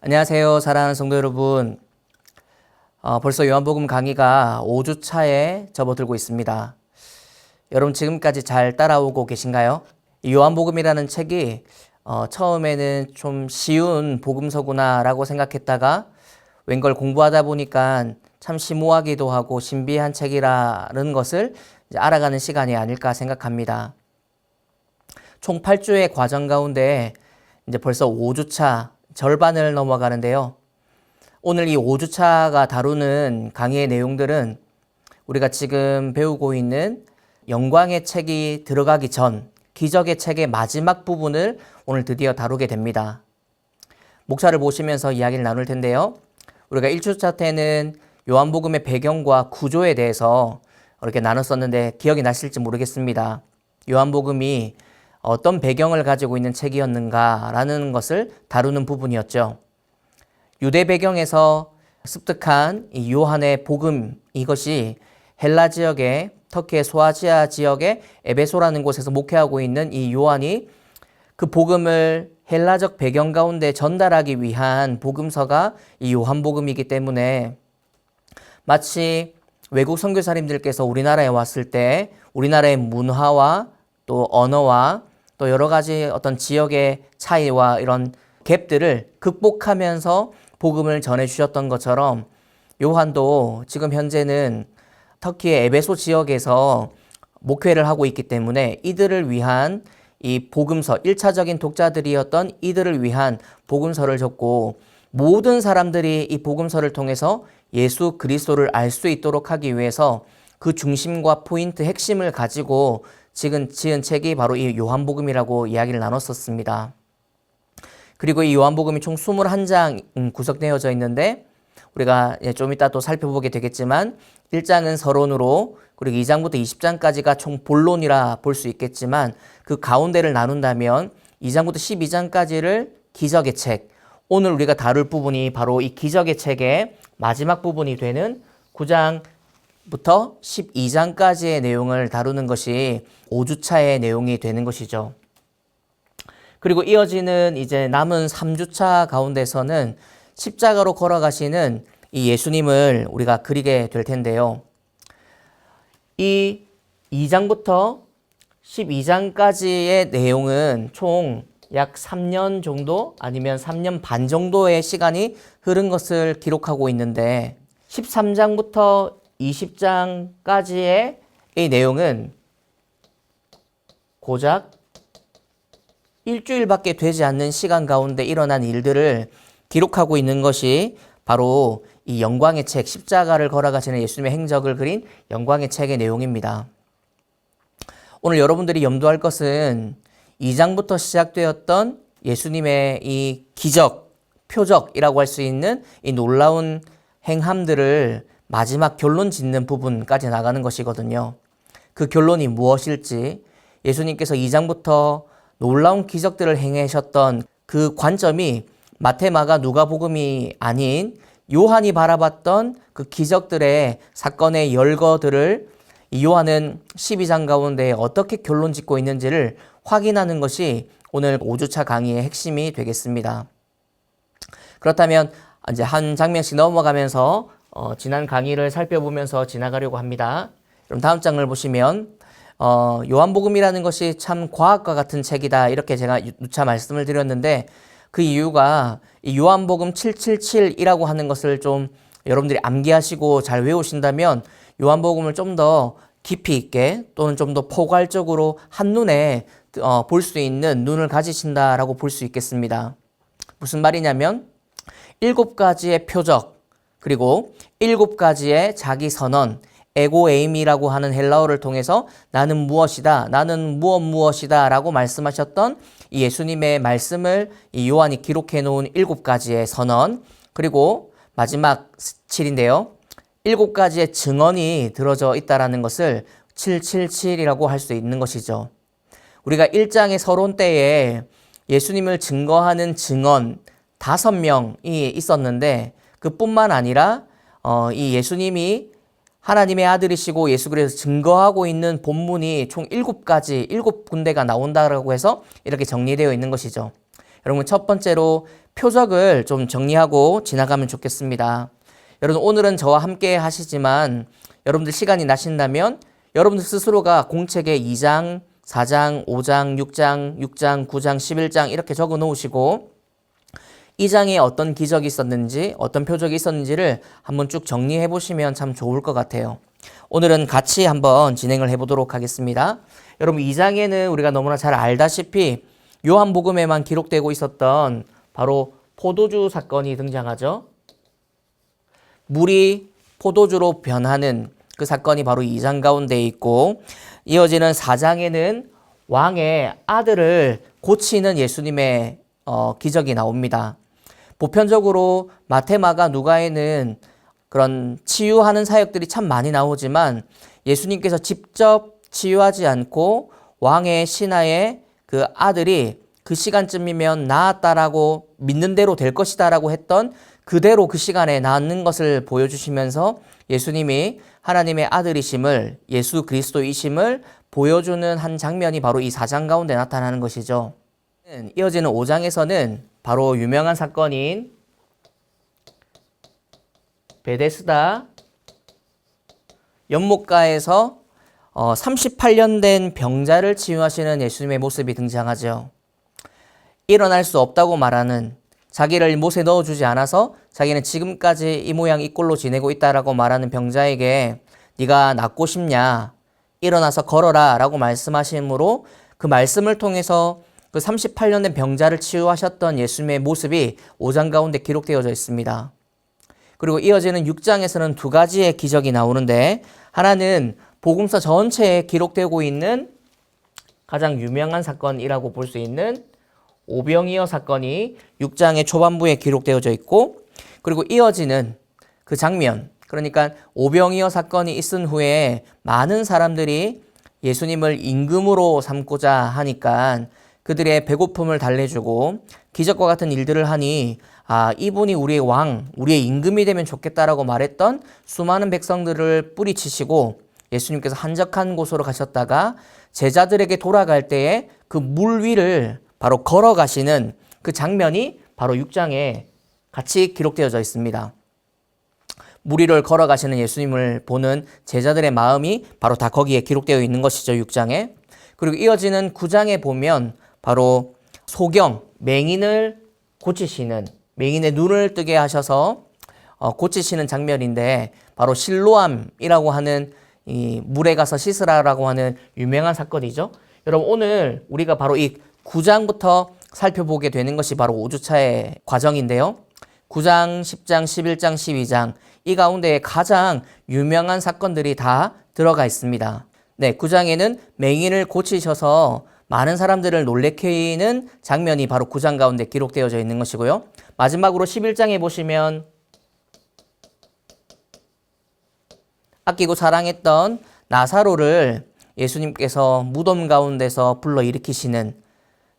안녕하세요. 사랑하는 성도 여러분. 벌써 요한복음 강의가 5주차에 접어들고 있습니다. 여러분 지금까지 잘 따라오고 계신가요? 이 요한복음이라는 책이 처음에는 좀 쉬운 복음서구나 라고 생각했다가 웬걸 공부하다 보니까 참 심오하기도 하고 신비한 책이라는 것을 이제 알아가는 시간이 아닐까 생각합니다. 총 8주의 과정 가운데 이제 벌써 5주차 절반을 넘어가는데요. 오늘 이 5주차가 다루는 강의의 내용들은 우리가 지금 배우고 있는 영광의 책이 들어가기 전 기적의 책의 마지막 부분을 오늘 드디어 다루게 됩니다. 목차를 보시면서 이야기를 나눌 텐데요. 우리가 1주차 때는 요한복음의 배경과 구조에 대해서 이렇게 나눴었는데 기억이 나실지 모르겠습니다. 요한복음이 어떤 배경을 가지고 있는 책이었는가라는 것을 다루는 부분이었죠. 유대 배경에서 습득한 이 요한의 복음, 이것이 헬라 지역의 터키의 소아시아 지역의 에베소라는 곳에서 목회하고 있는 이 요한이 그 복음을 헬라적 배경 가운데 전달하기 위한 복음서가 이 요한복음이기 때문에 마치 외국 선교사님들께서 우리나라에 왔을 때 우리나라의 문화와 또 언어와 또 여러 가지 어떤 지역의 차이와 이런 갭들을 극복하면서 복음을 전해주셨던 것처럼 요한도 지금 현재는 터키의 에베소 지역에서 목회를 하고 있기 때문에 이들을 위한 이 복음서, 1차적인 독자들이었던 이들을 위한 복음서를 적고 모든 사람들이 이 복음서를 통해서 예수 그리스도를 알 수 있도록 하기 위해서 그 중심과 포인트, 핵심을 가지고 지은 책이 바로 이 요한복음이라고 이야기를 나눴었습니다. 그리고 이 요한복음이 총 21장 구성되어져 있는데 우리가 좀 이따 또 살펴보게 되겠지만 1장은 서론으로 그리고 2장부터 20장까지가 총 본론이라 볼 수 있겠지만 그 가운데를 나눈다면 2장부터 12장까지를 기적의 책, 오늘 우리가 다룰 부분이 바로 이 기적의 책의 마지막 부분이 되는 9장부터 12장까지의 내용을 다루는 것이 5주차의 내용이 되는 것이죠. 그리고 이어지는 이제 남은 3주차 가운데서는 십자가로 걸어가시는 이 예수님을 우리가 그리게 될 텐데요. 이 2장부터 12장까지의 내용은 총 약 3년 정도 아니면 3년 반 정도의 시간이 흐른 것을 기록하고 있는데 13장부터 20장까지의 이 내용은 고작 일주일밖에 되지 않는 시간 가운데 일어난 일들을 기록하고 있는 것이 바로 이 영광의 책, 십자가를 걸어가시는 예수님의 행적을 그린 영광의 책의 내용입니다. 오늘 여러분들이 염두할 것은 2장부터 시작되었던 예수님의 이 기적, 표적이라고 할 수 있는 이 놀라운 행함들을 마지막 결론 짓는 부분까지 나가는 것이거든요. 그 결론이 무엇일지 예수님께서 2장부터 놀라운 기적들을 행하셨던 그 관점이 마태, 마가, 누가복음이 아닌 요한이 바라봤던 그 기적들의 사건의 열거들을 이 요한은 12장 가운데 어떻게 결론 짓고 있는지를 확인하는 것이 오늘 5주차 강의의 핵심이 되겠습니다. 그렇다면 이제 한 장면씩 넘어가면서 지난 강의를 살펴보면서 지나가려고 합니다. 그럼 다음 장을 보시면 요한복음이라는 것이 참 과학과 같은 책이다 이렇게 제가 누차 말씀을 드렸는데 그 이유가 이 요한복음 777이라고 하는 것을 좀 여러분들이 암기하시고 잘 외우신다면 요한복음을 좀 더 깊이 있게 또는 좀 더 포괄적으로 한눈에 볼 수 있는 눈을 가지신다라고 볼 수 있겠습니다. 무슨 말이냐면 7가지의 표적 그리고 7가지의 자기 선언 에고에임이라고 하는 헬라어를 통해서 나는 무엇이다, 나는 무엇이다 라고 말씀하셨던 이 예수님의 말씀을 이 요한이 기록해 놓은 7가지의 선언 그리고 마지막 7인데요. 7가지의 증언이 들어져 있다는 것을 777이라고 할 수 있는 것이죠. 우리가 1장의 서론 때에 예수님을 증거하는 증언 5명이 있었는데 그뿐만 아니라 이 예수님이 하나님의 아들이시고 예수 그리스도 증거하고 있는 본문이 총 7군데가 나온다고 해서 이렇게 정리되어 있는 것이죠. 여러분 첫 번째로 표적을 좀 정리하고 지나가면 좋겠습니다. 여러분 오늘은 저와 함께 하시지만 여러분들 시간이 나신다면 여러분들 스스로가 공책에 2장, 4장, 5장, 6장, 6장, 9장, 11장 이렇게 적어 놓으시고 이 장에 어떤 기적이 있었는지 어떤 표적이 있었는지를 한번 쭉 정리해 보시면 참 좋을 것 같아요. 오늘은 같이 한번 진행을 해 보도록 하겠습니다. 여러분 이 장에는 우리가 너무나 잘 알다시피 요한복음에만 기록되고 있었던 바로 포도주 사건이 등장하죠. 물이 포도주로 변하는 그 사건이 바로 2장 가운데 있고 이어지는 4장에는 왕의 아들을 고치는 예수님의 기적이 나옵니다. 보편적으로 마태, 마가, 누가에는 그런 치유하는 사역들이 참 많이 나오지만 예수님께서 직접 치유하지 않고 왕의 신하의 그 아들이 그 시간쯤이면 나았다라고 믿는 대로 될 것이다라고 했던 그대로 그 시간에 낫는 것을 보여주시면서 예수님이 하나님의 아들이심을 예수 그리스도이심을 보여주는 한 장면이 바로 이 4장 가운데 나타나는 것이죠. 이어지는 5장에서는 바로 유명한 사건인 베데스다 연못가에서 38년 된 병자를 치유하시는 예수님의 모습이 등장하죠. 일어날 수 없다고 말하는 자기를 못에 넣어주지 않아서 자기는 지금까지 이 모양 이 꼴로 지내고 있다라고 말하는 병자에게 네가 낫고 싶냐? 일어나서 걸어라 라고 말씀하심으로 그 말씀을 통해서 그 38년 된 병자를 치유하셨던 예수님의 모습이 5장 가운데 기록되어져 있습니다. 그리고 이어지는 6장에서는 두 가지의 기적이 나오는데 하나는 복음서 전체에 기록되고 있는 가장 유명한 사건이라고 볼 수 있는 오병이어 사건이 6장의 초반부에 기록되어져 있고 그리고 이어지는 그 장면 그러니까 오병이어 사건이 있은 후에 많은 사람들이 예수님을 임금으로 삼고자 하니까 그들의 배고픔을 달래주고 기적과 같은 일들을 하니 이분이 우리의 왕, 우리의 임금이 되면 좋겠다라고 말했던 수많은 백성들을 뿌리치시고 예수님께서 한적한 곳으로 가셨다가 제자들에게 돌아갈 때에 그 물 위를 바로 걸어가시는 그 장면이 바로 6장에 같이 기록되어져 있습니다. 물 위를 걸어가시는 예수님을 보는 제자들의 마음이 바로 다 거기에 기록되어 있는 것이죠. 6장에. 그리고 이어지는 9장에 보면 바로 소경, 맹인을 고치시는 맹인의 눈을 뜨게 하셔서 고치시는 장면인데 바로 실로암이라고 하는 이 물에 가서 씻으라라고 하는 유명한 사건이죠. 여러분 오늘 우리가 바로 이 9장부터 살펴보게 되는 것이 바로 5주차의 과정인데요. 9장, 10장, 11장, 12장 이 가운데 가장 유명한 사건들이 다 들어가 있습니다. 네, 9장에는 맹인을 고치셔서 많은 사람들을 놀래키는 장면이 바로 9장 가운데 기록되어져 있는 것이고요. 마지막으로 11장에 보시면 아끼고 사랑했던 나사로를 예수님께서 무덤 가운데서 불러일으키시는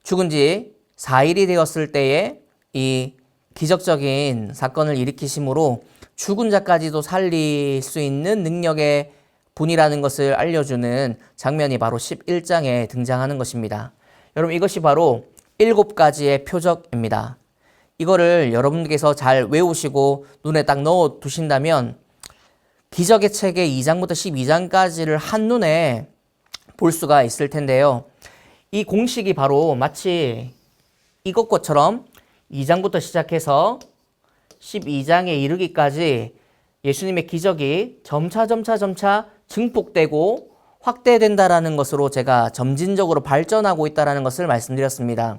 죽은 지 4일이 되었을 때에 이 기적적인 사건을 일으키심으로 죽은 자까지도 살릴 수 있는 능력의 분이라는 것을 알려주는 장면이 바로 11장에 등장하는 것입니다. 여러분 이것이 바로 7가지의 표적입니다. 이거를 여러분께서 잘 외우시고 눈에 딱 넣어 두신다면 기적의 책의 2장부터 12장까지를 한눈에 볼 수가 있을 텐데요. 이 공식이 바로 마치 이것처럼 2장부터 시작해서 12장에 이르기까지 예수님의 기적이 점차 증폭되고 확대된다라는 것으로 제가 점진적으로 발전하고 있다는 것을 말씀드렸습니다.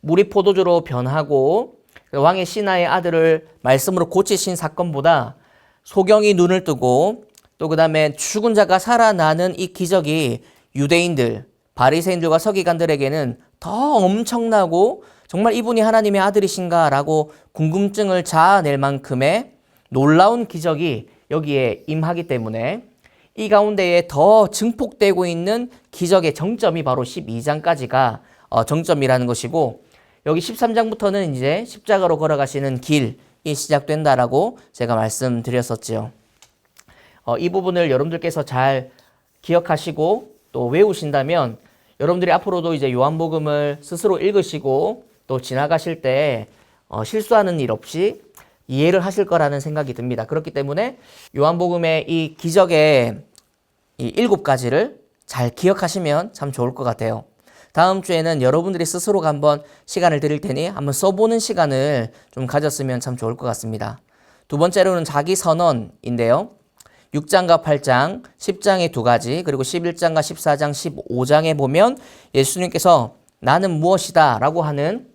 물이 포도주로 변하고 왕의 신하의 아들을 말씀으로 고치신 사건보다 소경이 눈을 뜨고 또 그 다음에 죽은 자가 살아나는 이 기적이 유대인들, 바리새인들과 서기관들에게는 더 엄청나고 정말 이분이 하나님의 아들이신가라고 궁금증을 자아낼 만큼의 놀라운 기적이 여기에 임하기 때문에 이 가운데에 더 증폭되고 있는 기적의 정점이 바로 12장까지가 정점이라는 것이고 여기 13장부터는 이제 십자가로 걸어가시는 길이 시작된다라고 제가 말씀드렸었죠. 이 부분을 여러분들께서 잘 기억하시고 또 외우신다면 여러분들이 앞으로도 이제 요한복음을 스스로 읽으시고 또 지나가실 때 실수하는 일 없이 이해를 하실 거라는 생각이 듭니다. 그렇기 때문에 요한복음의 이 기적의 이 7가지를 잘 기억하시면 참 좋을 것 같아요. 다음 주에는 여러분들이 스스로가 한번 시간을 드릴 테니 한번 써보는 시간을 좀 가졌으면 참 좋을 것 같습니다. 두 번째로는 자기 선언인데요. 6장과 8장, 10장의 2가지, 그리고 11장과 14장, 15장에 보면 예수님께서 나는 무엇이다 라고 하는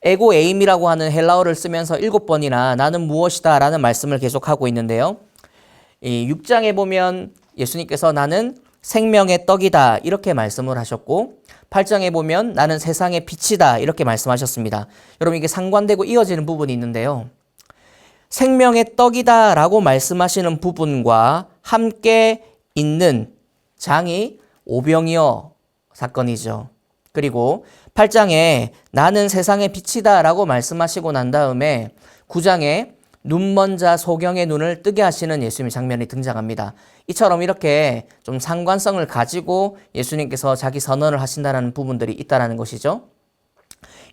에고 에임이라고 하는 헬라어를 쓰면서 7번이나 나는 무엇이다 라는 말씀을 계속하고 있는데요. 이 6장에 보면 예수님께서 나는 생명의 떡이다 이렇게 말씀을 하셨고 8장에 보면 나는 세상의 빛이다 이렇게 말씀하셨습니다. 여러분 이게 상관되고 이어지는 부분이 있는데요. 생명의 떡이다 라고 말씀하시는 부분과 함께 있는 장이 오병이어 사건이죠. 그리고 8장에 나는 세상의 빛이다 라고 말씀하시고 난 다음에 9장에 눈먼 자 소경의 눈을 뜨게 하시는 예수님의 장면이 등장합니다. 이처럼 이렇게 좀 상관성을 가지고 예수님께서 자기 선언을 하신다는 부분들이 있다는 것이죠.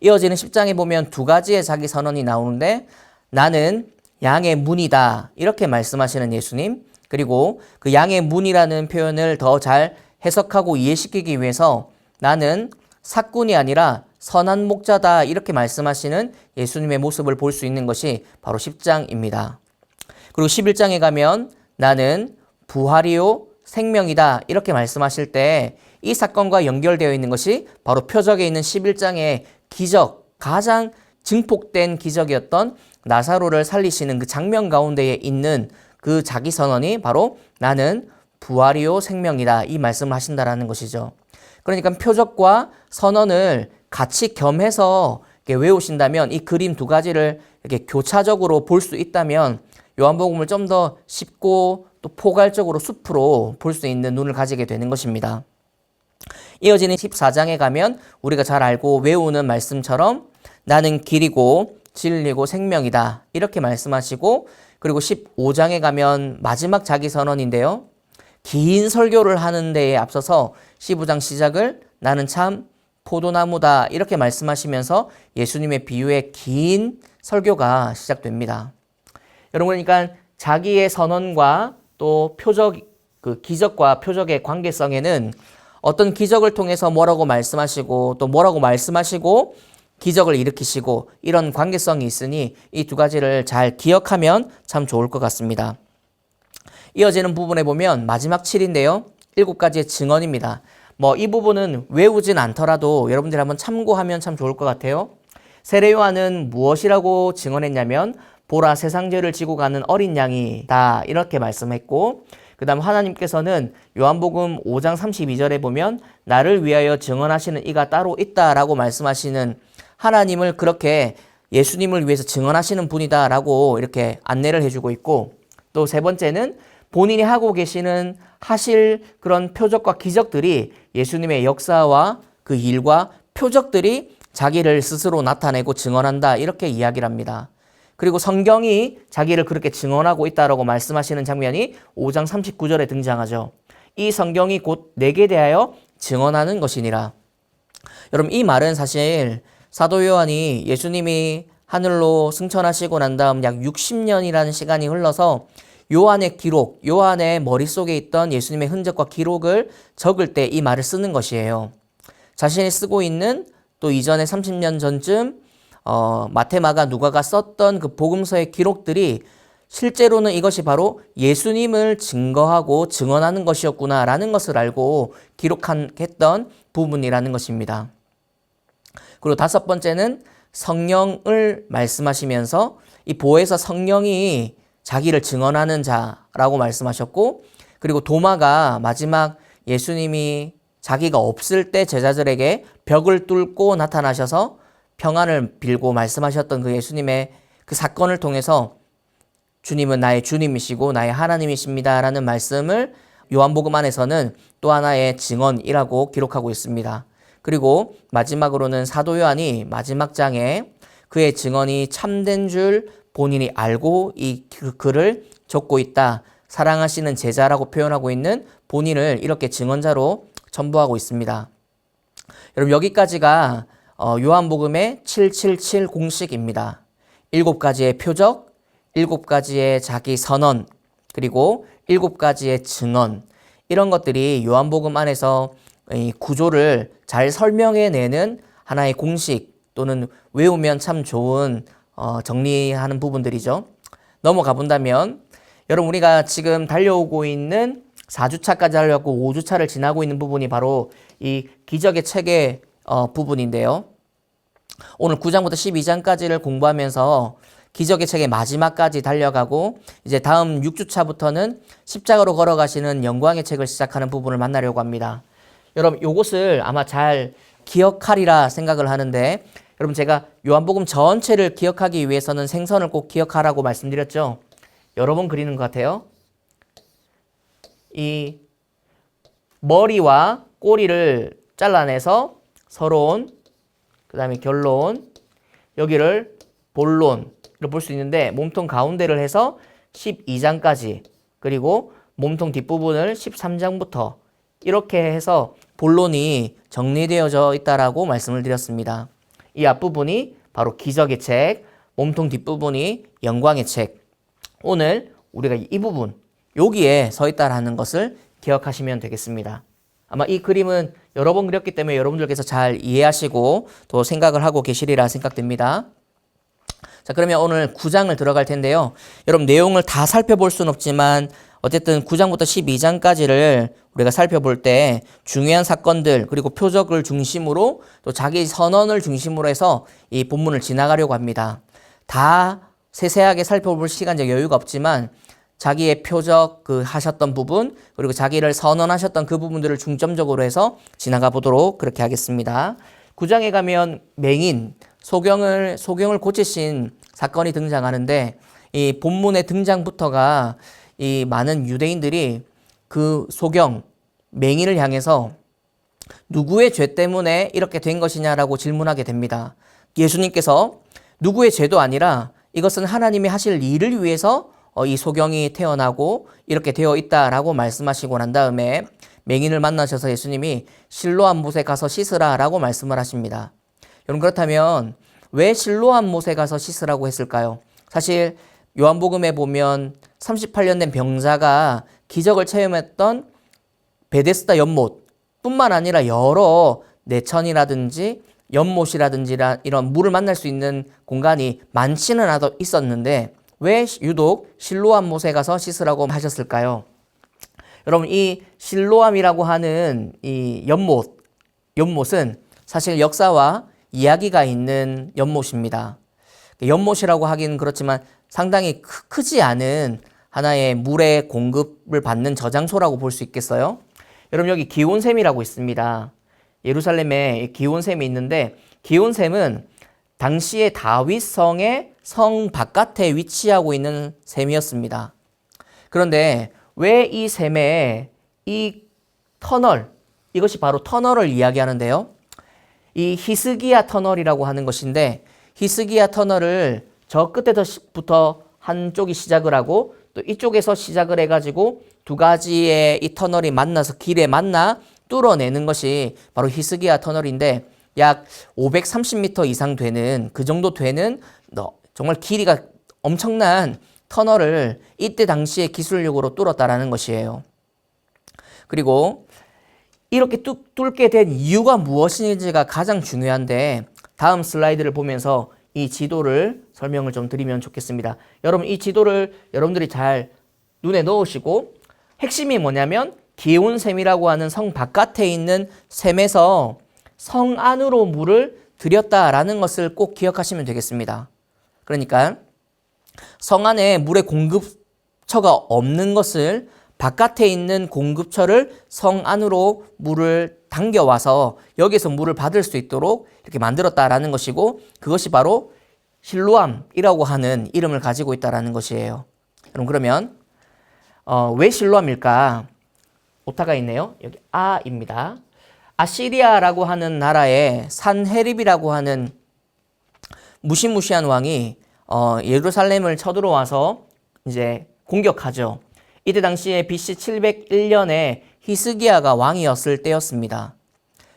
이어지는 10장에 보면 2가지의 자기 선언이 나오는데 나는 양의 문이다 이렇게 말씀하시는 예수님, 그리고 그 양의 문이라는 표현을 더 잘 해석하고 이해시키기 위해서 나는 삭군이 아니라 선한 목자다 이렇게 말씀하시는 예수님의 모습을 볼 수 있는 것이 바로 10장입니다. 그리고 11장에 가면 나는 부활이요 생명이다 이렇게 말씀하실 때 이 사건과 연결되어 있는 것이 바로 표적에 있는 11장의 기적, 가장 증폭된 기적이었던 나사로를 살리시는 그 장면 가운데에 있는 그 자기 선언이 바로 나는 부활이요 생명이다 이 말씀을 하신다라는 것이죠. 그러니까 표적과 선언을 같이 겸해서 이렇게 외우신다면 이 그림 2가지를 이렇게 교차적으로 볼 수 있다면 요한복음을 좀 더 쉽고 또 포괄적으로 숲으로 볼 수 있는 눈을 가지게 되는 것입니다. 이어지는 14장에 가면 우리가 잘 알고 외우는 말씀처럼 나는 길이고 진리고 생명이다 이렇게 말씀하시고, 그리고 15장에 가면 마지막 자기 선언인데요. 긴 설교를 하는 데에 앞서서 15장 시작을 나는 참 포도나무다 이렇게 말씀하시면서 예수님의 비유의 긴 설교가 시작됩니다. 여러분, 그러니까 자기의 선언과 또 표적, 그 기적과 표적의 관계성에는 어떤 기적을 통해서 뭐라고 말씀하시고 또 뭐라고 말씀하시고 기적을 일으키시고 이런 관계성이 있으니 이 2가지를 잘 기억하면 참 좋을 것 같습니다. 이어지는 부분에 보면 마지막 7인데요. 7가지의 증언입니다. 이 부분은 외우진 않더라도 여러분들이 한번 참고하면 참 좋을 것 같아요. 세례 요한은 무엇이라고 증언했냐면 보라 세상 죄를 지고 가는 어린 양이다 이렇게 말씀했고, 그 다음 하나님께서는 요한복음 5장 32절에 보면 나를 위하여 증언하시는 이가 따로 있다라고 말씀하시는 하나님을 그렇게 예수님을 위해서 증언하시는 분이다라고 이렇게 안내를 해주고 있고, 또 세 번째는 본인이 하고 계시는 하실 그런 표적과 기적들이 예수님의 역사와 그 일과 표적들이 자기를 스스로 나타내고 증언한다 이렇게 이야기를 합니다. 그리고 성경이 자기를 그렇게 증언하고 있다라고 말씀하시는 장면이 5장 39절에 등장하죠. 이 성경이 곧 내게 대하여 증언하는 것이니라. 여러분, 이 말은 사실 사도 요한이 예수님이 하늘로 승천하시고 난 다음 약 60년이라는 시간이 흘러서 요한의 기록, 요한의 머릿속에 있던 예수님의 흔적과 기록을 적을 때 이 말을 쓰는 것이에요. 자신이 쓰고 있는 또 이전에 30년 전쯤 마태, 마가, 누가가 썼던 그 복음서의 기록들이 실제로는 이것이 바로 예수님을 증거하고 증언하는 것이었구나라는 것을 알고 기록했던 부분이라는 것입니다. 그리고 5번째는 성령을 말씀하시면서 이 보혜사 성령이 자기를 증언하는 자라고 말씀하셨고, 그리고 도마가 마지막 예수님이 자기가 없을 때 제자들에게 벽을 뚫고 나타나셔서 평안을 빌고 말씀하셨던 그 예수님의 그 사건을 통해서 주님은 나의 주님이시고 나의 하나님이십니다 라는 말씀을 요한복음 안에서는 또 하나의 증언이라고 기록하고 있습니다. 그리고 마지막으로는 사도 요한이 마지막 장에 그의 증언이 참된 줄 본인이 알고 이 글을 적고 있다, 사랑하시는 제자라고 표현하고 있는 본인을 이렇게 증언자로 첨부하고 있습니다. 여러분 여기까지가 요한복음의 777 공식입니다. 7가지의 표적, 7가지의 자기 선언, 그리고 7가지의 증언, 이런 것들이 요한복음 안에서 이 구조를 잘 설명해내는 하나의 공식 또는 외우면 참 좋은 정리하는 부분들이죠. 넘어가 본다면 여러분 우리가 지금 달려오고 있는 4주차까지 달려왔고 5주차를 지나고 있는 부분이 바로 이 기적의 책의 부분인데요. 오늘 9장부터 12장까지를 공부하면서 기적의 책의 마지막까지 달려가고 이제 다음 6주차부터는 십자가로 걸어가시는 영광의 책을 시작하는 부분을 만나려고 합니다. 여러분 요것을 아마 잘 기억하리라 생각을 하는데 여러분 제가 요한복음 전체를 기억하기 위해서는 생선을 꼭 기억하라고 말씀드렸죠. 여러 번 그리는 것 같아요. 이 머리와 꼬리를 잘라내서 서론, 그 다음에 결론, 여기를 본론을 볼 수 있는데 몸통 가운데를 해서 12장까지 그리고 몸통 뒷부분을 13장부터 이렇게 해서 본론이 정리되어져 있다라고 말씀을 드렸습니다. 이 앞부분이 바로 기적의 책, 몸통 뒷부분이 영광의 책. 오늘 우리가 이 부분 여기에 서 있다라는 것을 기억하시면 되겠습니다. 아마 이 그림은 여러 번 그렸기 때문에 여러분들께서 잘 이해하시고 또 생각을 하고 계시리라 생각됩니다. 자, 그러면 오늘 9장을 들어갈 텐데요. 여러분 내용을 다 살펴볼 수는 없지만 어쨌든 9장부터 12장까지를 우리가 살펴볼 때 중요한 사건들 그리고 표적을 중심으로 또 자기 선언을 중심으로 해서 이 본문을 지나가려고 합니다. 다 세세하게 살펴볼 시간적 여유가 없지만 자기의 표적 그 하셨던 부분 그리고 자기를 선언하셨던 그 부분들을 중점적으로 해서 지나가 보도록 그렇게 하겠습니다. 9장에 가면 맹인 소경을 고치신 사건이 등장하는데 이 본문의 등장부터가 이 많은 유대인들이 그 소경 맹인을 향해서 누구의 죄 때문에 이렇게 된 것이냐라고 질문하게 됩니다. 예수님께서 누구의 죄도 아니라 이것은 하나님이 하실 일을 위해서 이 소경이 태어나고 이렇게 되어 있다라고 말씀하시고 난 다음에 맹인을 만나셔서 예수님이 실로암 못에 가서 씻으라 라고 말씀을 하십니다. 여러분 그렇다면 왜 실로암 못에 가서 씻으라고 했을까요? 사실 요한복음에 보면 38년 된 병자가 기적을 체험했던 베데스다 연못 뿐만 아니라 여러 내천이라든지 연못이라든지 이런 물을 만날 수 있는 공간이 많지는 않아 있었는데 왜 유독 실로암 못에 가서 씻으라고 하셨을까요? 여러분 이 실로암이라고 하는 이 연못은 사실 역사와 이야기가 있는 연못입니다. 연못이라고 하기는 그렇지만 상당히 크지 않은 하나의 물의 공급을 받는 저장소라고 볼 수 있겠어요? 여러분 여기 기온샘이라고 있습니다. 예루살렘에 기온샘이 있는데 기온샘은 당시의 다윗성의 성 바깥에 위치하고 있는 샘이었습니다. 그런데 왜 이 샘에 이 터널, 이것이 바로 터널을 이야기하는데요. 이 히스기야 터널이라고 하는 것인데 히스기야 터널을 저 끝에서부터 한쪽이 시작을 하고 또 이쪽에서 시작을 해가지고 두 가지의 이 터널이 만나서 길에 만나 뚫어내는 것이 바로 히스기야 터널인데 약 530m 이상 되는 그 정도 되는 정말 길이가 엄청난 터널을 이때 당시에 기술력으로 뚫었다라는 것이에요. 그리고 이렇게 뚫게 된 이유가 무엇인지가 가장 중요한데 다음 슬라이드를 보면서 이 지도를 설명을 좀 드리면 좋겠습니다. 여러분 이 지도를 여러분들이 잘 눈에 넣으시고 핵심이 뭐냐면 기온샘이라고 하는 성 바깥에 있는 샘에서 성 안으로 물을 들였다라는 것을 꼭 기억하시면 되겠습니다. 그러니까 성 안에 물의 공급처가 없는 것을 바깥에 있는 공급처를 성 안으로 물을 당겨와서 여기서 물을 받을 수 있도록 이렇게 만들었다라는 것이고 그것이 바로 실로암이라고 하는 이름을 가지고 있다라는 것이에요. 여러분 그러면 왜 실로암일까? 오타가 있네요. 여기 아입니다. 아시리아라고 하는 나라의 산헤립이라고 하는 무시무시한 왕이 예루살렘을 쳐들어와서 이제 공격하죠. 이때 당시에 BC 701년에 히스기야가 왕이었을 때였습니다.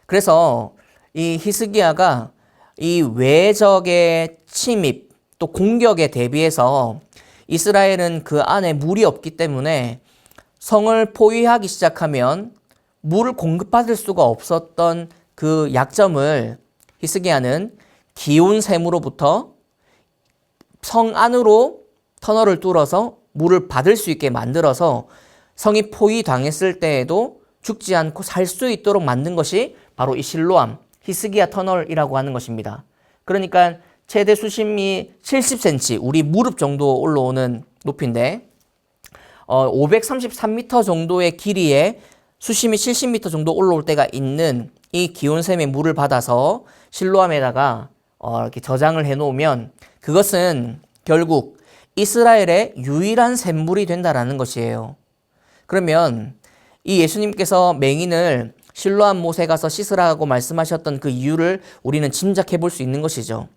그래서 이 히스기야가 이 외적의 침입 또 공격에 대비해서 이스라엘은 그 안에 물이 없기 때문에 성을 포위하기 시작하면 물을 공급받을 수가 없었던 그 약점을 히스기야는 기온샘으로부터 성 안으로 터널을 뚫어서 물을 받을 수 있게 만들어서 성이 포위당했을 때에도 죽지 않고 살 수 있도록 만든 것이 바로 이 실로암, 히스기야 터널이라고 하는 것입니다. 그러니까 최대 수심이 70cm, 우리 무릎 정도 올라오는 높이인데 533m 정도의 길이에 수심이 70m 정도 올라올 때가 있는 이 기온샘의 물을 받아서 실로암에다가 이렇게 저장을 해놓으면 그것은 결국 이스라엘의 유일한 샘물이 된다라는 것이에요. 그러면 이 예수님께서 맹인을 실로암 못에 가서 씻으라고 말씀하셨던 그 이유를 우리는 짐작해 볼 수 있는 것이죠.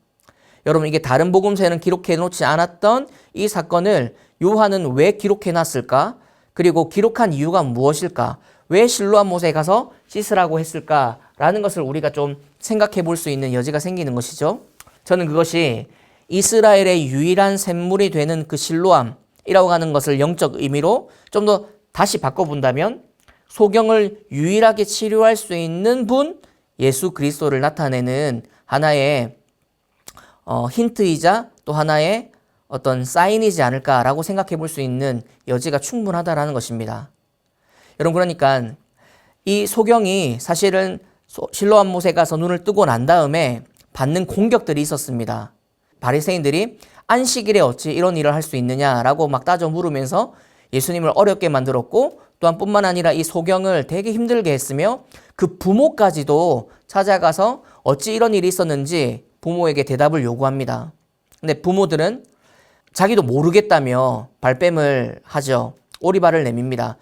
여러분, 이게 다른 복음서에는 기록해 놓지 않았던 이 사건을 요한은 왜 기록해 놨을까? 그리고 기록한 이유가 무엇일까? 왜 실로암 못에 가서 씻으라고 했을까라는 것을 우리가 좀 생각해 볼 수 있는 여지가 생기는 것이죠. 저는 그것이 이스라엘의 유일한 샘물이 되는 그 실로암이라고 하는 것을 영적 의미로 좀 더 다시 바꿔본다면 소경을 유일하게 치료할 수 있는 분 예수 그리스도를 나타내는 하나의 힌트이자 또 하나의 어떤 사인이지 않을까라고 생각해 볼 수 있는 여지가 충분하다라는 것입니다. 여러분, 그러니까 이 소경이 사실은 실로암 못에 가서 눈을 뜨고 난 다음에 받는 공격들이 있었습니다. 바리새인들이 안식일에 어찌 이런 일을 할 수 있느냐라고 막 따져 물으면서 예수님을 어렵게 만들었고, 또한 뿐만 아니라 이 소경을 되게 힘들게 했으며 그 부모까지도 찾아가서 어찌 이런 일이 있었는지 부모에게 대답을 요구합니다. 근데 부모들은 자기도 모르겠다며 발뺌을 하죠. 오리발을 내밉니다.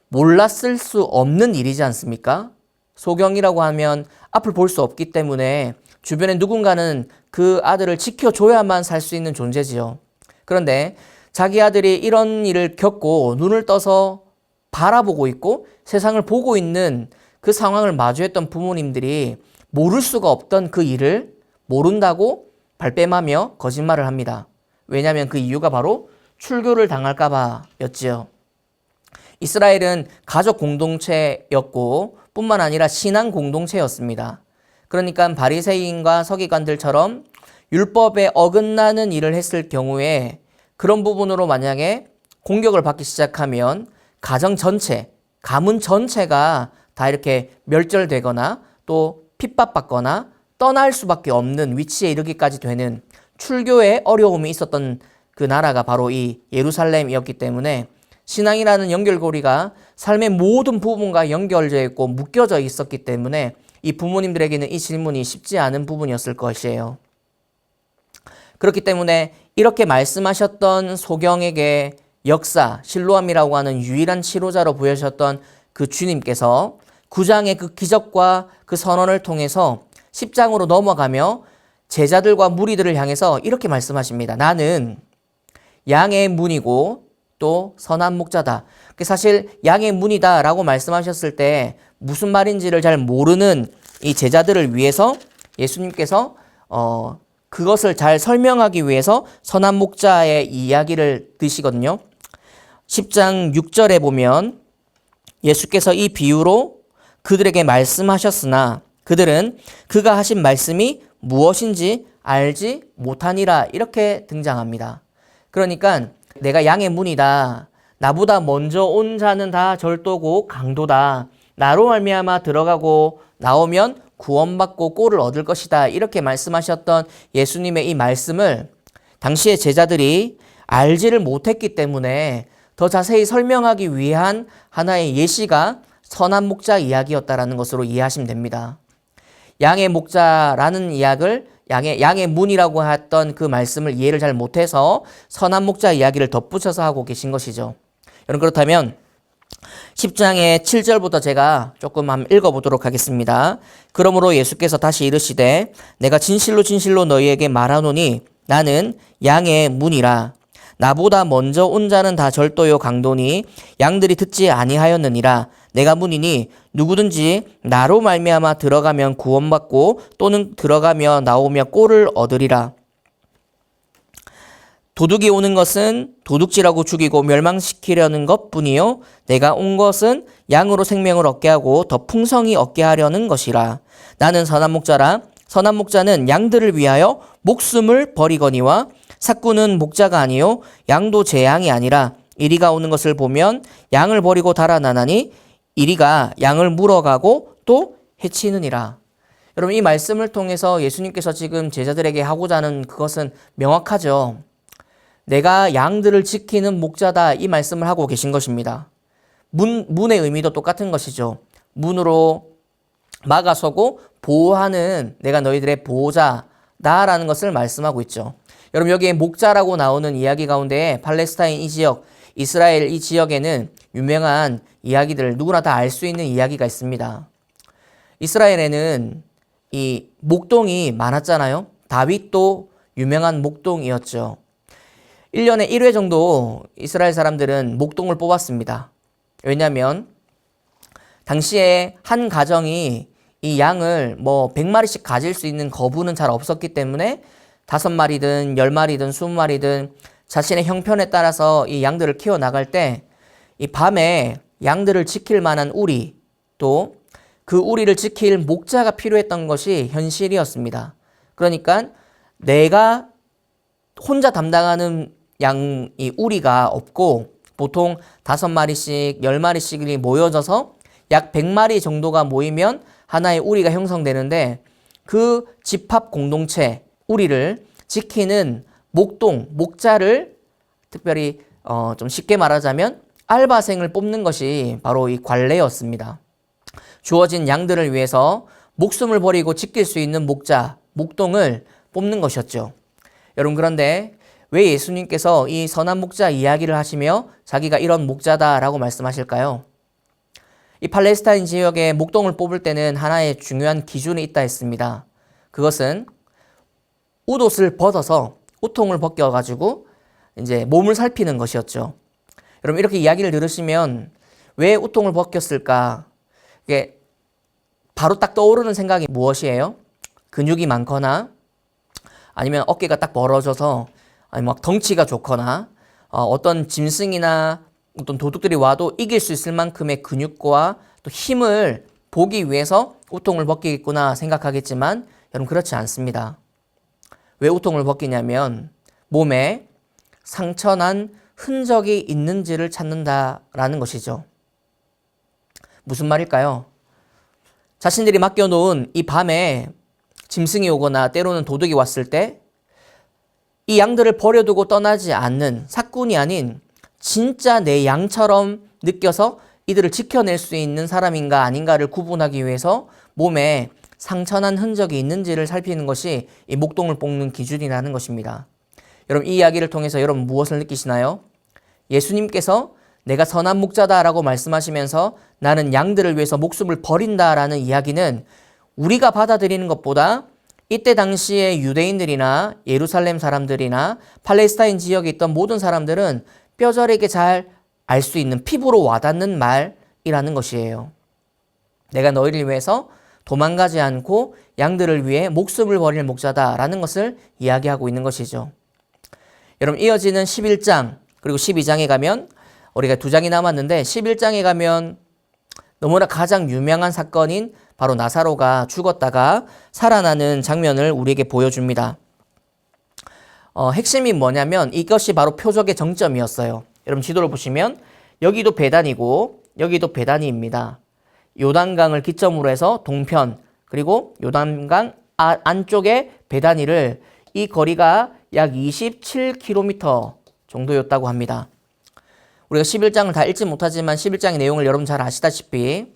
몰랐을 수 없는 일이지 않습니까? 소경이라고 하면 앞을 볼 수 없기 때문에 주변에 누군가는 그 아들을 지켜줘야만 살 수 있는 존재지요. 그런데 자기 아들이 이런 일을 겪고 눈을 떠서 바라보고 있고 세상을 보고 있는 그 상황을 마주했던 부모님들이 모를 수가 없던 그 일을 모른다고 발뺌하며 거짓말을 합니다. 왜냐하면 그 이유가 바로 출교를 당할까 봐였지요. 이스라엘은 가족 공동체였고 뿐만 아니라 신앙 공동체였습니다. 그러니까 바리새인과 서기관들처럼 율법에 어긋나는 일을 했을 경우에 그런 부분으로 만약에 공격을 받기 시작하면 가정 전체, 가문 전체가 다 이렇게 멸절되거나 또 핍박받거나 떠날 수밖에 없는 위치에 이르기까지 되는 출교에 어려움이 있었던 그 나라가 바로 이 예루살렘이었기 때문에 신앙이라는 연결고리가 삶의 모든 부분과 연결되어 있고 묶여져 있었기 때문에 이 부모님들에게는 이 질문이 쉽지 않은 부분이었을 것이에요. 그렇기 때문에 이렇게 말씀하셨던 소경에게 역사, 실로암이라고 하는 유일한 치료자로 보여주셨던 그 주님께서 9장의 그 기적과 그 선언을 통해서 10장으로 넘어가며 제자들과 무리들을 향해서 이렇게 말씀하십니다. 나는 양의 문이고 또 선한 목자다. 사실 양의 문이다 라고 말씀하셨을 때 무슨 말인지를 잘 모르는 이 제자들을 위해서 예수님께서 그것을 잘 설명하기 위해서 선한 목자의 이야기를 드시거든요. 10장 6절에 보면 예수께서 이 비유로 그들에게 말씀하셨으나 그들은 그가 하신 말씀이 무엇인지 알지 못하니라 이렇게 등장합니다. 그러니까 내가 양의 문이다. 나보다 먼저 온 자는 다 절도고 강도다. 나로 말미암아 들어가고 나오면 구원받고 꼴을 얻을 것이다. 이렇게 말씀하셨던 예수님의 이 말씀을 당시의 제자들이 알지를 못했기 때문에 더 자세히 설명하기 위한 하나의 예시가 선한 목자 이야기였다라는 것으로 이해하시면 됩니다. 양의 목자라는 이야기를 양의 문이라고 했던 그 말씀을 이해를 잘 못해서 선한 목자 이야기를 덧붙여서 하고 계신 것이죠. 여러분, 그렇다면 10장의 7절부터 제가 조금 한번 읽어보도록 하겠습니다. 그러므로 예수께서 다시 이르시되 내가 진실로 진실로 너희에게 말하노니 나는 양의 문이라. 나보다 먼저 온 자는 다 절도요 강도니 양들이 듣지 아니하였느니라. 내가 문이니 누구든지 나로 말미암아 들어가면 구원받고 또는 들어가며 나오며 꼴을 얻으리라. 도둑이 오는 것은 도둑질하고 죽이고 멸망시키려는 것뿐이요 내가 온 것은 양으로 생명을 얻게 하고 더 풍성히 얻게 하려는 것이라. 나는 선한 목자라. 선한 목자는 양들을 위하여 목숨을 버리거니와 삭구는 목자가 아니요 양도 제 양이 아니라 이리가 오는 것을 보면 양을 버리고 달아나나니 이리가 양을 물어가고 또 해치느니라. 여러분, 이 말씀을 통해서 예수님께서 지금 제자들에게 하고자 하는 그것은 명확하죠. 내가 양들을 지키는 목자다, 이 말씀을 하고 계신 것입니다. 문의 의미도 똑같은 것이죠. 문으로 막아서고 보호하는 내가 너희들의 보호자다라는 것을 말씀하고 있죠. 여러분, 여기에 목자라고 나오는 이야기 가운데 팔레스타인 이 지역, 이스라엘 이 지역에는 유명한 이야기들, 누구나 다 알 수 있는 이야기가 있습니다. 이스라엘에는 이 목동이 많았잖아요. 다윗도 유명한 목동이었죠. 1년에 1회 정도 이스라엘 사람들은 목동을 뽑았습니다. 왜냐하면 당시에 한 가정이 이 양을 100마리씩 가질 수 있는 거부는 잘 없었기 때문에 5마리든 10마리든 20마리든 자신의 형편에 따라서 이 양들을 키워나갈 때 이 밤에 양들을 지킬 만한 우리, 또 그 우리를 지킬 목자가 필요했던 것이 현실이었습니다. 그러니까 내가 혼자 담당하는 양이 우리가 없고 보통 5마리씩 10마리씩이 모여져서 약 100마리 정도가 모이면 하나의 우리가 형성되는데, 그 집합 공동체 우리를 지키는 목자를 특별히 좀 쉽게 말하자면 알바생을 뽑는 것이 바로 이 관례였습니다. 주어진 양들을 위해서 목숨을 버리고 지킬 수 있는 목동을 뽑는 것이었죠. 여러분, 그런데 왜 예수님께서 이 선한 목자 이야기를 하시며 자기가 이런 목자다라고 말씀하실까요? 이 팔레스타인 지역에 목동을 뽑을 때는 하나의 중요한 기준이 있다 했습니다. 그것은 옷을 벗어서 옷통을 벗겨가지고 이제 몸을 살피는 것이었죠. 여러분, 이렇게 이야기를 들으시면 왜 옷통을 벗겼을까? 이게 바로 딱 떠오르는 생각이 무엇이에요? 근육이 많거나 아니면 어깨가 딱 벌어져서 아니 막 덩치가 좋거나 어떤 짐승이나 어떤 도둑들이 와도 이길 수 있을 만큼의 근육과 또 힘을 보기 위해서 우통을 벗기겠구나 생각하겠지만, 여러분, 그렇지 않습니다. 왜 우통을 벗기냐면 몸에 상처난 흔적이 있는지를 찾는다라는 것이죠. 무슨 말일까요? 자신들이 맡겨놓은 이 밤에 짐승이 오거나 때로는 도둑이 왔을 때 이 양들을 버려두고 떠나지 않는 삭군이 아닌 진짜 내 양처럼 느껴서 이들을 지켜낼 수 있는 사람인가 아닌가를 구분하기 위해서 몸에 상처난 흔적이 있는지를 살피는 것이 이 목동을 뽑는 기준이라는 것입니다. 여러분, 이 이야기를 통해서 여러분 무엇을 느끼시나요? 예수님께서 내가 선한 목자다라고 말씀하시면서 나는 양들을 위해서 목숨을 버린다라는 이야기는 우리가 받아들이는 것보다 이때 당시에 유대인들이나 예루살렘 사람들이나 팔레스타인 지역에 있던 모든 사람들은 뼈저리게 잘 알 수 있는, 피부로 와닿는 말이라는 것이에요. 내가 너희를 위해서 도망가지 않고 양들을 위해 목숨을 버릴 목자다라는 것을 이야기하고 있는 것이죠. 여러분, 이어지는 11장 그리고 12장에 가면, 우리가 2장이 남았는데 11장에 가면 너무나 가장 유명한 사건인 바로 나사로가 죽었다가 살아나는 장면을 우리에게 보여줍니다. 핵심이 뭐냐면 이것이 바로 표적의 정점이었어요. 여러분, 지도를 보시면 여기도 베단이고 여기도 베단이입니다. 요단강을 기점으로 해서 동편, 그리고 요단강 안쪽에 베다니를, 이 거리가 약 27km 정도였다고 합니다. 우리가 11장을 다 읽지 못하지만 11장의 내용을 여러분 잘 아시다시피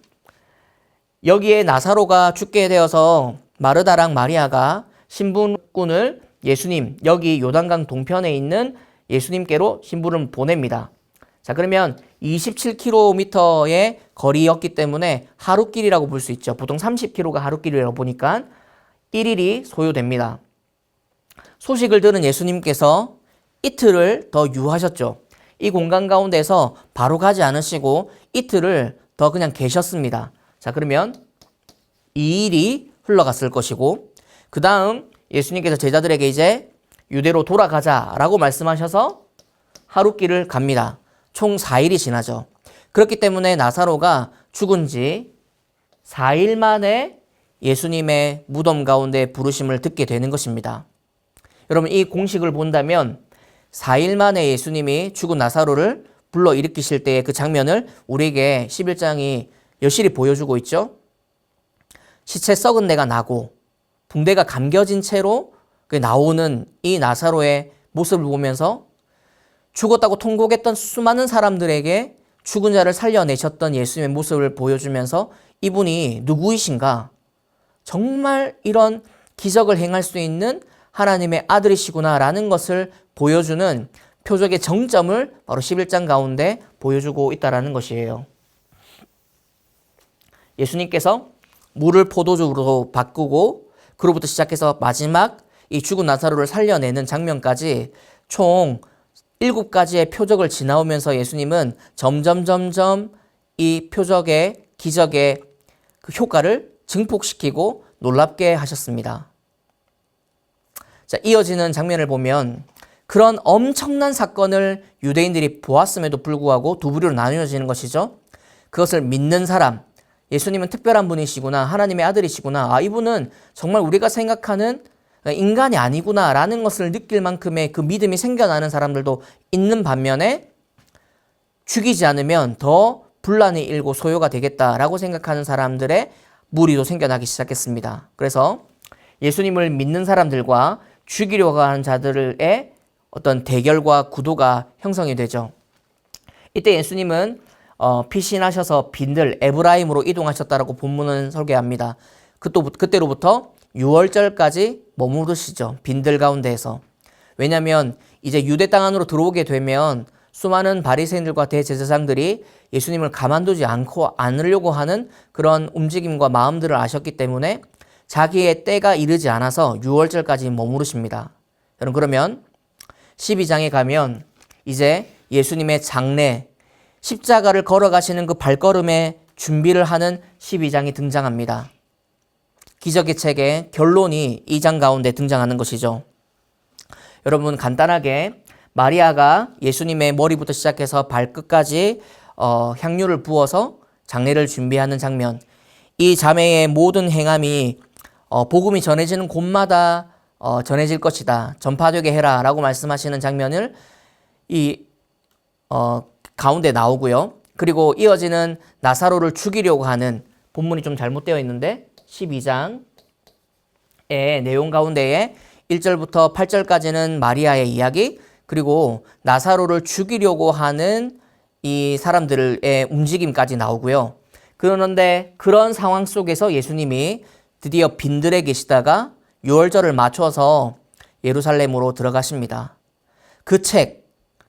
여기에 나사로가 죽게 되어서 마르다랑 마리아가 신부꾼을 예수님, 여기 요단강 동편에 있는 예수님께로 신부를 보냅니다. 자, 그러면 27km의 거리였기 때문에 하루길이라고 볼 수 있죠. 보통 30km가 하루길이라고 보니까 1일이 소요됩니다. 소식을 들은 예수님께서 이틀을 더 유하셨죠. 이 공간 가운데서 바로 가지 않으시고 이틀을 더 그냥 계셨습니다. 자, 그러면 2일이 흘러갔을 것이고, 그 다음 예수님께서 제자들에게 이제 유대로 돌아가자라고 말씀하셔서 하룻길을 갑니다. 총 4일이 지나죠. 그렇기 때문에 나사로가 죽은 지 4일 만에 예수님의 무덤 가운데 부르심을 듣게 되는 것입니다. 여러분, 이 공식을 본다면 4일 만에 예수님이 죽은 나사로를 불러 일으키실 때의 그 장면을 우리에게 11장이 여실히 보여주고 있죠. 시체 썩은 내가 나고 붕대가 감겨진 채로 나오는 이 나사로의 모습을 보면서 죽었다고 통곡했던 수많은 사람들에게 죽은 자를 살려내셨던 예수님의 모습을 보여주면서 이분이 누구이신가? 정말 이런 기적을 행할 수 있는 하나님의 아들이시구나라는 것을 보여주는 표적의 정점을 바로 11장 가운데 보여주고 있다는 것이에요. 예수님께서 물을 포도주로 바꾸고 그로부터 시작해서 마지막 이 죽은 나사로를 살려내는 장면까지 총 7가지의 표적을 지나오면서 예수님은 점점 이 표적의 기적의 그 효과를 증폭시키고 놀랍게 하셨습니다. 자, 이어지는 장면을 보면 그런 엄청난 사건을 유대인들이 보았음에도 불구하고 두 부류로 나뉘어지는 것이죠. 그것을 믿는 사람, 예수님은 특별한 분이시구나, 하나님의 아들이시구나, 이분은 정말 우리가 생각하는 인간이 아니구나 라는 것을 느낄 만큼의 그 믿음이 생겨나는 사람들도 있는 반면에 죽이지 않으면 더 분란이 일고 소요가 되겠다라고 생각하는 사람들의 무리도 생겨나기 시작했습니다. 그래서 예수님을 믿는 사람들과 죽이려고 하는 자들의 어떤 대결과 구도가 형성이 되죠. 이때 예수님은 피신하셔서 빈들 에브라임으로 이동하셨다라고 본문은 설계합니다. 그때로부터 6월절까지 머무르시죠. 빈들 가운데에서. 왜냐하면 이제 유대 땅 안으로 들어오게 되면 수많은 바리새인들과 대제사장들이 예수님을 가만두지 않으려고 하는 그런 움직임과 마음들을 아셨기 때문에 자기의 때가 이르지 않아서 6월절까지 머무르십니다. 여러분, 그러면 12장에 가면 이제 예수님의 장례, 십자가를 걸어가시는 그 발걸음의 준비를 하는 12장이 등장합니다. 기적의 책의 결론이 이 장 가운데 등장하는 것이죠. 여러분, 간단하게 마리아가 예수님의 머리부터 시작해서 발끝까지 향유를 부어서 장례를 준비하는 장면, 이 자매의 모든 행함이 복음이 전해지는 곳마다 전해질 것이다, 전파되게 해라 라고 말씀하시는 장면을 가운데 나오고요. 그리고 이어지는 나사로를 죽이려고 하는, 본문이 좀 잘못되어 있는데 12장의 내용 가운데에 1절부터 8절까지는 마리아의 이야기, 그리고 나사로를 죽이려고 하는 이 사람들의 움직임까지 나오고요. 그런데 그런 상황 속에서 예수님이 드디어 빈들에 계시다가 6월절을 맞춰서 예루살렘으로 들어가십니다. 그 책,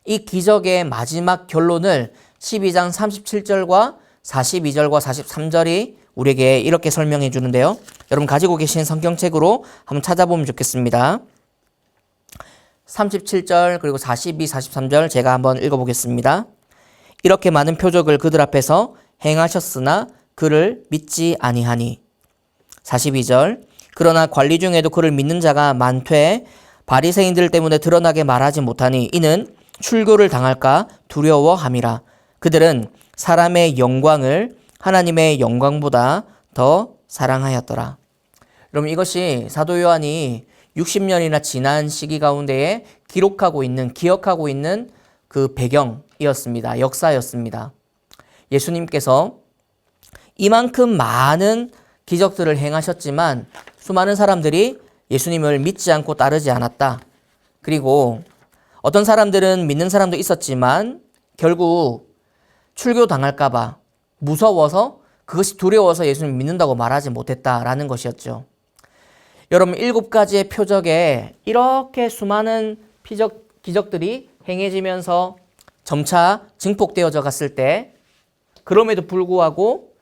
이 기적의 마지막 결론을 12장 37절과 42절과 43절이 우리에게 이렇게 설명해 주는데요. 여러분, 가지고 계신 성경책으로 한번 찾아보면 좋겠습니다. 37절 그리고 42, 43절 제가 한번 읽어보겠습니다. 이렇게 많은 표적을 그들 앞에서 행하셨으나 그를 믿지 아니하니. 42절, 그러나 관리 중에도 그를 믿는 자가 많되 바리새인들 때문에 드러나게 말하지 못하니 이는 출교를 당할까 두려워함이라. 그들은 사람의 영광을 하나님의 영광보다 더 사랑하였더라. 여러분, 이것이 사도 요한이 60년이나 지난 시기 가운데에 기억하고 있는 그 배경이었습니다. 역사였습니다. 예수님께서 이만큼 많은 기적들을 행하셨지만 수많은 사람들이 예수님을 믿지 않고 따르지 않았다. 그리고 어떤 사람들은 믿는 사람도 있었지만 결국 출교당할까봐 무서워서, 그것이 두려워서 예수님 믿는다고 말하지 못했다라는 것이었죠. 여러분, 7가지의 표적에 이렇게 수많은 기적들이 행해지면서 점차 증폭되어져 갔을 때, 그럼에도 불구하고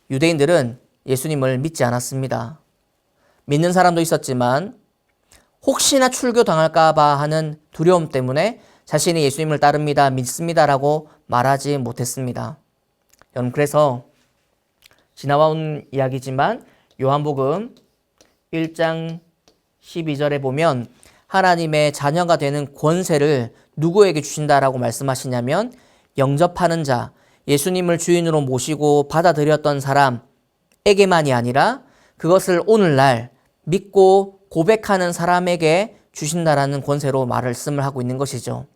유대인들은 예수님을 믿지 않았습니다. 믿는 사람도 있었지만 혹시나 출교당할까봐 하는 두려움 때문에 자신이 예수님을 따릅니다, 믿습니다라고 말하지 못했습니다. 여러분, 그래서 지나온 이야기지만 요한복음 1장 12절에 보면 하나님의 자녀가 되는 권세를 누구에게 주신다라고 말씀하시냐면 영접하는 자, 예수님을 주인으로 모시고 받아들였던 사람에게만이 아니라 그것을 오늘날 믿고 고백하는 사람에게 주신다라는 권세로 말씀을 하고 있는 것이죠.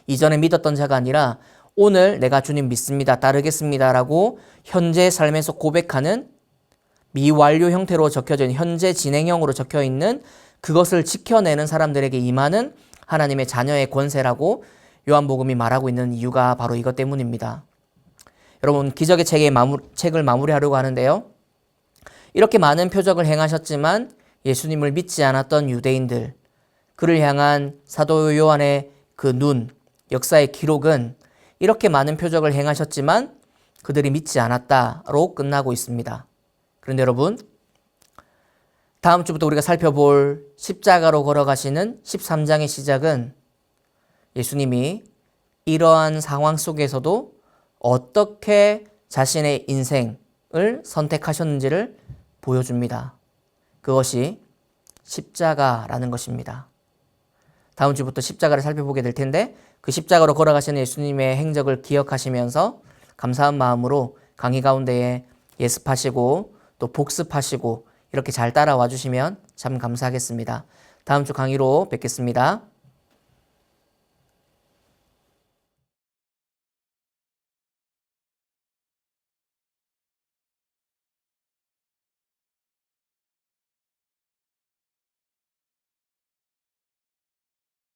이전에 믿었던 자가 아니라 오늘 내가 주님 믿습니다, 따르겠습니다라고 현재 삶에서 고백하는 미완료 형태로 적혀져 있는 현재 진행형으로 적혀 있는 그것을 지켜내는 사람들에게 임하는 하나님의 자녀의 권세라고 요한복음이 말하고 있는 이유가 바로 이것 때문입니다. 여러분, 기적의 책을 마무리하려고 하는데요. 이렇게 많은 표적을 행하셨지만 예수님을 믿지 않았던 유대인들, 그를 향한 사도 요한의 그 눈, 역사의 기록은 이렇게 많은 표적을 행하셨지만 그들이 믿지 않았다로 끝나고 있습니다. 그런데 여러분, 다음 주부터 우리가 살펴볼 십자가로 걸어가시는 13장의 시작은 예수님이 이러한 상황 속에서도 어떻게 자신의 인생을 선택하셨는지를 보여줍니다. 그것이 십자가라는 것입니다. 다음 주부터 십자가를 살펴보게 될 텐데 그 십자가로 걸어가시는 예수님의 행적을 기억하시면서 감사한 마음으로 강의 가운데에 예습하시고 또 복습하시고 이렇게 잘 따라와 주시면 참 감사하겠습니다. 다음 주 강의로 뵙겠습니다.